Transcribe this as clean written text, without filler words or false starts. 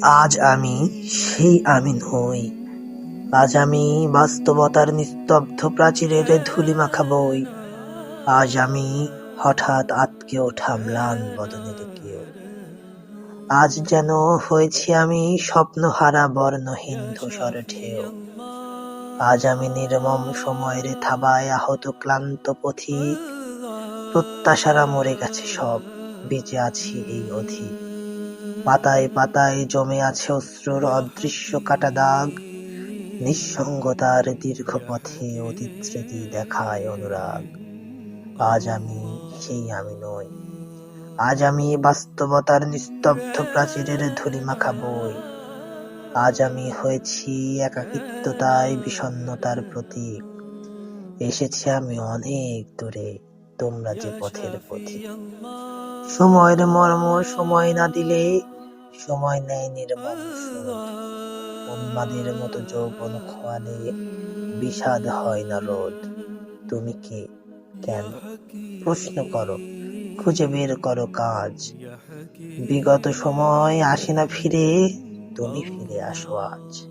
আজ আমি সেই আমি নই। আজ আমি বাস্তবতার নিস্তব্ধ প্রাচীরের ধূলিমাখা বই। আজ আমি হঠাৎ আঁতকে ওঠা ম্লান বদনের কেউ। আজ যেন হয়েছি আমি স্বপ্নহারা বর্ণহীন ধূসর ঢেউ। আজ আমি নির্মম সময়ের থাবায় আহত ক্লান্ত পথিক। প্রত্যাশারা মরে গেছে সব, বেঁচে আছি এই অধিক। পাতায় পাতায় জমে আছে অশ্রুর অদৃশ্য কাটা দাগ। নিঃসঙ্গতার দীর্ঘ পথে অতীত স্মৃতি দেখায় অনুরাগ। আজ আমি সেই আমি নই। আজ আমি বাস্তবতার নিস্তব্ধ প্রাচীরের ধূলিমাখা বই। আজ আমি হয়েছি একাকিত্বতায় বিষণ্ণতার প্রতীক। এসেছি আমি অনেক দূরে, তোমরা যে পথের পথিক। সময়ের মর্ম সময় না দিলে সময় নেয় নির্মম শোধ। উন্মাদের মতো যৌবন খোয়ালে বিষাদ হয় না রোধ। তুমি কে, কেন প্রশ্ন করো, খুঁজে বের করো কাজ। বিগত সময় আসে না ফিরে, তুমি ফিরে আসো আজ।